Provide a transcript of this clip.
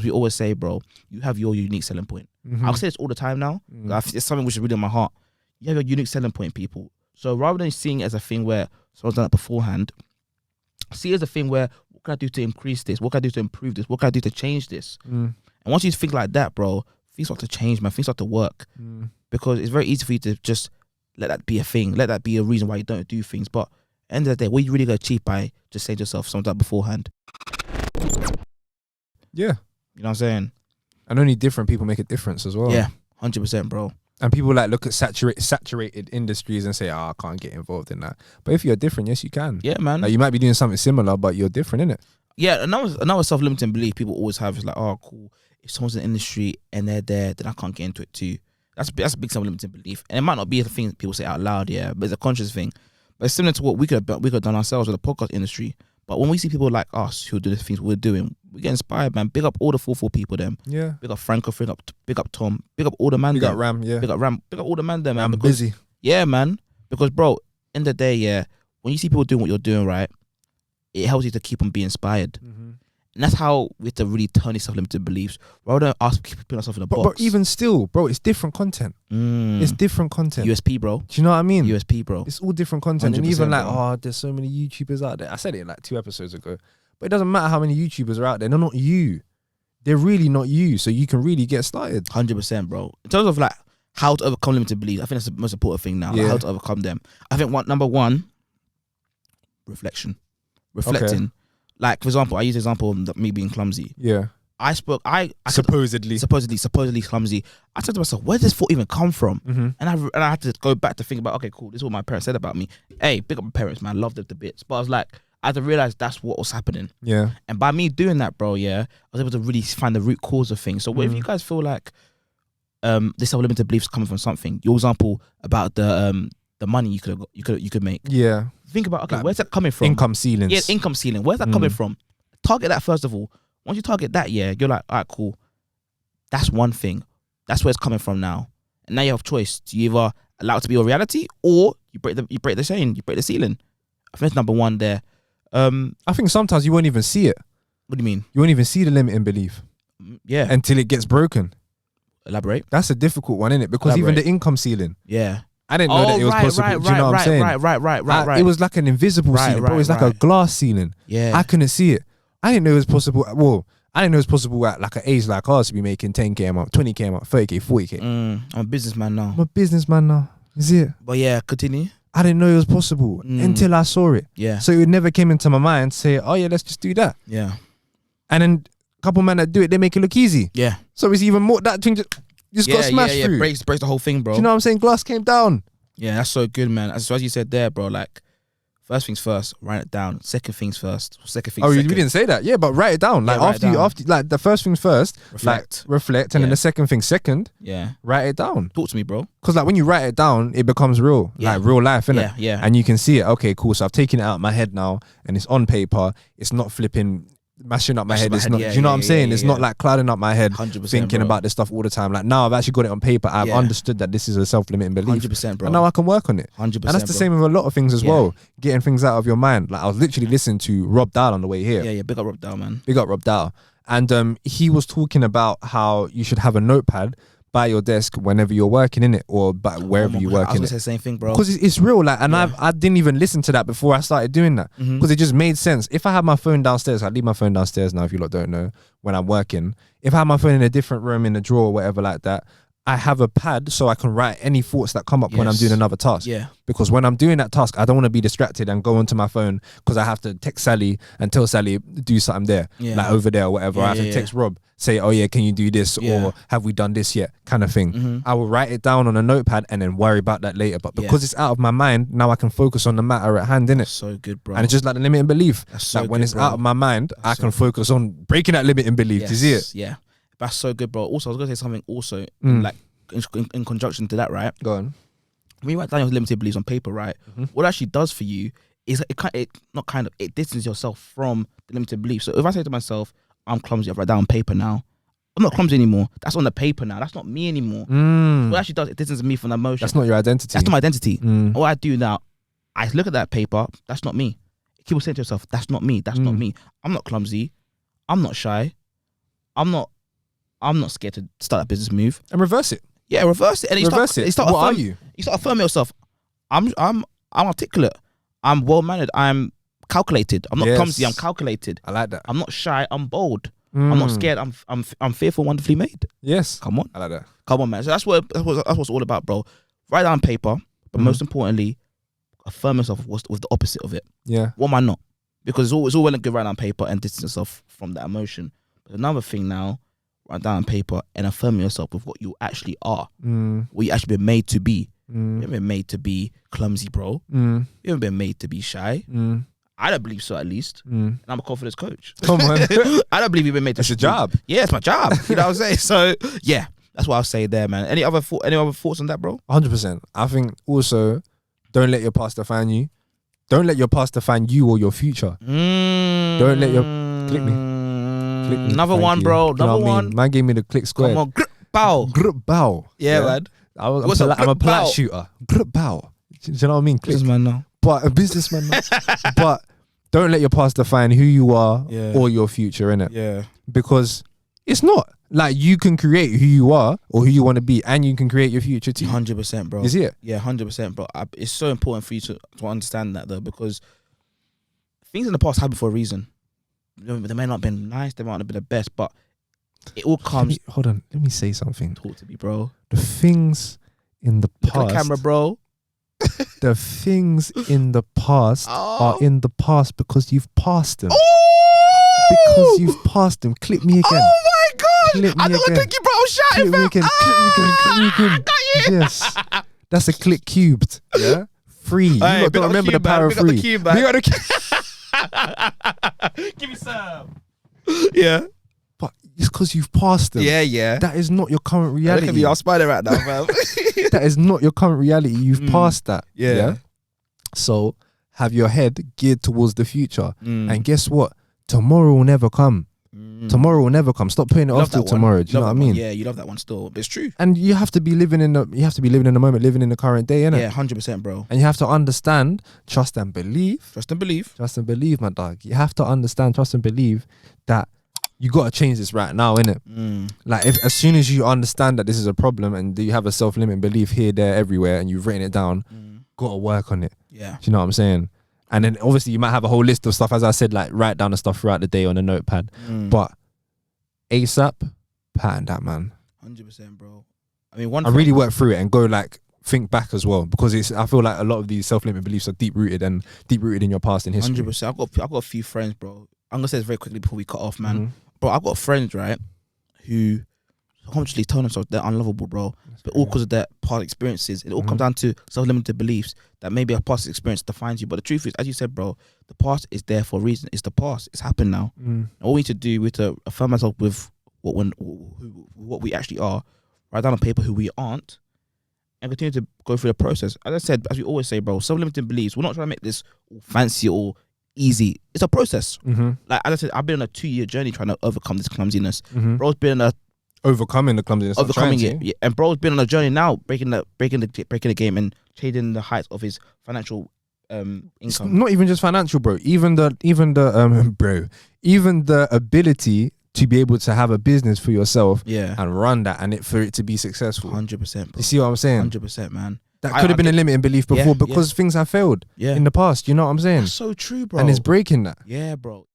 We always say, bro, you have your unique selling point. I'll say this all the time now. It's something which is really in my heart. You have your unique selling point, people. So rather than seeing it as a thing where someone's done it beforehand, see it as a thing where, what can I do to increase this? What can I do to improve this? What can I do to change this? And once you think like that, bro, things start to change, man. Things start to work. Because it's very easy for you to just let that be a thing. Let that be a reason why you don't do things. But at the end of the day, what you really going to achieve by just saying to yourself something like beforehand? Yeah. You know what I'm saying? And only different people make a difference as well. Yeah, 100%, bro. And people like look at saturated industries and say, I can't get involved in that. But if you're different, yes, you can. Yeah, man. Like, you might be doing something similar, but you're different, innit? Yeah, another self-limiting belief people always have is like, oh, cool. If someone's in the industry and they're there, then I can't get into it too. That's a big self-limiting belief. And it might not be a thing people say out loud, yeah, but it's a conscious thing. But it's similar to what we could have done ourselves with the podcast industry. But when we see people like us who do the things we're doing, we get inspired, man. Big up all the 4 people, them. Yeah. Big up Franco, big up Tom, big up all the man. Big up Ram, yeah. Big up all the man, them, man. I'm busy. Yeah, man. Because, bro, in the day, yeah, when you see people doing what you're doing, right, it helps you to keep on being inspired. And that's how we have to really turn these self-limited beliefs rather than us putting ourselves in a box. But even still, bro, it's different content. It's different content. USP, bro. Do you know what I mean? USP, bro. It's all different content. And even like, bro. there's so many YouTubers out there. I said it like 2 episodes ago. But it doesn't matter how many YouTubers are out there. They're not you. They're really not you. So you can really get started. 100%, bro. In terms of like how to overcome limited beliefs, I think that's the most important thing now. Yeah. Like how to overcome them. I think number one, reflecting. Okay. Like, for example, I use the example of me being clumsy. Yeah. I Supposedly clumsy. I said to myself, where does this thought even come from? And I had to go back to think about, okay, cool, this is what my parents said about me. Hey, big up my parents, man, love them to bits. But I was like, I had to realize that's what was happening. Yeah. And by me doing that, bro, yeah, I was able to really find the root cause of things. So what if you guys feel like this self-limited beliefs coming from something? Your example about the money you could make. Yeah. Think about, okay, Like, where's that coming from? Income ceilings. Yeah, income ceiling. Where's that coming from? Target that first of all. Once you target that, yeah, you're like, all right, cool. That's one thing. That's where it's coming from now. And now you have a choice. Do you either allow it to be your reality, or you break the chain, you break the ceiling? I think that's number one there. I think sometimes you won't even see it. What do you mean? You won't even see the limiting belief. Yeah. Until it gets broken. Elaborate. That's a difficult one, isn't it? Because even the income ceiling. Yeah. I didn't know that it was possible. Do you know what I'm saying? Right. It was like an invisible ceiling, bro. It was like a glass ceiling. Yeah. I couldn't see it. I didn't know it was possible. Well, I didn't know it was possible at like an age like ours to be making 10K a month, 20K a month, 30K, 40K. I'm a businessman now. I'm a businessman now. Is it? But yeah, continue. I didn't know it was possible until I saw it. Yeah. So it never came into my mind to say, oh yeah, let's just do that. Yeah. And then a couple men that do it, they make it look easy. Yeah. So it's even more, that thing just got smashed through. Breaks the whole thing, bro. Do you know what I'm saying? Glass came down. Yeah, that's so good, man. So as you said there, bro, like, first things first, write it down. Second things first. Second things second. We didn't say that. Yeah, but write it down. Like after like the first things first, reflect, and then the second thing second. Yeah. Write it down. Talk to me, bro. Because like when you write it down, it becomes real. Yeah. Like real life, innit? Yeah. And you can see it. Okay, cool. So I've taken it out of my head now and it's on paper. It's not flipping, mashing up my head. It's not, do you know what I'm saying? It's not like clouding up my head, 100%, thinking bro. about this stuff all the time. Like now I've actually got it on paper. I've understood that this is a self-limiting belief. 100%, bro. And now I can work on it. 100%. And that's the same with a lot of things as well. Getting things out of your mind. Like I was literally listening to Rob Dahl on the way here. Yeah. Big up Rob Dahl, man. Big up Rob Dahl. And he was talking about how you should have a notepad by your desk whenever you're working in it, or wherever you work in it. I was gonna say the same thing, bro. Because it's real, like, and I didn't even listen to that before I started doing that, because it just made sense. If I had my phone downstairs, I leave my phone downstairs now. If you lot don't know, when I'm working, if I had my phone in a different room in a drawer or whatever like that, I have a pad so I can write any thoughts that come up when I'm doing another task. Yeah. Because when I'm doing that task, I don't want to be distracted and go onto my phone because I have to text Sally and tell Sally do something there, like over there or whatever. I have to text Rob, say, oh yeah, can you do this? Or have we done this yet? Kind of thing. I will write it down on a notepad and then worry about that later. But because it's out of my mind, now I can focus on the matter at hand, innit? So good, bro. And it's just like the limiting belief. That's so like when good, it's bro. out of my mind, I can focus on breaking that limiting belief. Do you see it? Yeah. That's so good, bro. Also, I was gonna say something also, like in conjunction to that, right? Go on. When you write down your limited beliefs on paper, right? What it actually does for you is it distances yourself from the limited beliefs. So if I say to myself, I'm clumsy, I write down on paper now, I'm not clumsy anymore. That's on the paper now. That's not me anymore. What it actually does, it distances me from the emotion. That's not your identity. That's not my identity. What I do now, I look at that paper, that's not me. Keep saying to yourself, that's not me. That's not me. I'm not clumsy. I'm not shy. I'm not scared to start a business move and reverse it. Yeah, reverse it. And reverse it. What are you? You start affirming yourself. I'm articulate. I'm well mannered. I'm calculated. I'm not clumsy. I'm calculated. I like that. I'm not shy. I'm bold. I'm not scared. I'm fearful, wonderfully made. Yes. Come on. I like that. Come on, man. So that's what it's all about, bro. Write down paper, but most importantly, affirm yourself with the opposite of it. Yeah. What am I not? Because it's all well and good write down paper and distance yourself from that emotion. But another thing now, write down paper and affirm yourself with what you actually are. What you actually been made to be. You haven't been made to be clumsy, bro. You haven't been made to be shy. I don't believe so, at least. And I'm a confidence coach. Come on. I don't believe you've been made to. It's your job. Yeah, it's my job. You know what I'm saying? So yeah, that's what I'll say there, man. Any other thoughts on that, bro? 100%. I think also, don't let your past define you. Don't let your past define you or your future. Don't let your click me. Another one, bro. Another one. Man gave me the click square. Come on, grip bow. Grip bow. Yeah, man. I'm a polite shooter. Grip bow. Do you know what I mean? Click. Businessman now. But a businessman now. But don't let your past define who you are or your future, innit? Yeah. Because it's not. Like, you can create who you are or who you want to be, and you can create your future too. 100%, bro. You see it? Yeah, 100%, bro. It's so important for you to understand that, though, because things in the past happen for a reason. They may not have been nice, they might not have been the best, but it all comes. Hold on, let me say something. Talk to me, bro. The things in the past. Look at the camera, bro. The things in the past are in the past because you've passed them. Because you've passed them. Clip me again. Oh my god! Clip me I don't again. think you, bro. Shouting, Clip me again. Clip me again. Yes. That's a click cubed. Yeah. Free. You got to remember the power of free. We got the cube. Give me some. Yeah. But it's because you've passed them. Yeah. That is not your current reality. Look at me, I'll spider right now, fam. That is not your current reality. You've passed that. Yeah. So have your head geared towards the future. And guess what? Tomorrow will never come. Tomorrow will never come. Stop putting it off till tomorrow. Do you know what I mean? Yeah, you love that one still, but it's true. And you have to be living in the moment, living in the current day, innit? Yeah, 100%, bro. And you have to understand, trust and believe. Trust and believe. Trust and believe, my dog. You have to understand, trust and believe that you got to change this right now, innit? Like, if as soon as you understand that this is a problem and you have a self-limiting belief here, there, everywhere, and you've written it down, got to work on it. Yeah. Do you know what I'm saying? And then obviously you might have a whole list of stuff, as I said, like write down the stuff throughout the day on a notepad. But ASAP, pattern that, man. 100%, bro. I mean, I really work through it and go like think back as well, because I feel like a lot of these self-limiting beliefs are deep rooted in your past and history. 100%. I've got a few friends, bro. I'm gonna say this very quickly before we cut off, man. Bro, I've got friends, right, who consciously tell themselves they're unlovable, bro. But all because of their past experiences. It all comes down to self-limited beliefs that maybe a past experience defines you. But the truth is, as you said, bro, the past is there for a reason. It's the past. It's happened now. And all we need to do is to affirm ourselves with what we actually are, write down on paper who we aren't, and continue to go through the process. As I said, as we always say, bro, self-limiting beliefs, we're not trying to make this all fancy or easy. It's a process. Like, as I said, I've been on a 2-year journey trying to overcome this clumsiness. Bro's been on a overcoming the clumsiness, overcoming it. Yeah. And bro's been on a journey now, breaking the game and changing the heights of his financial income. It's not even just financial, bro. Even the ability to be able to have a business for yourself, and run that, and for it to be successful. 100%, bro. You see what I'm saying? 100%, man. That could have been a limiting belief before, because things have failed in the past. You know what I'm saying? That's so true, bro. And it's breaking that. Yeah, bro.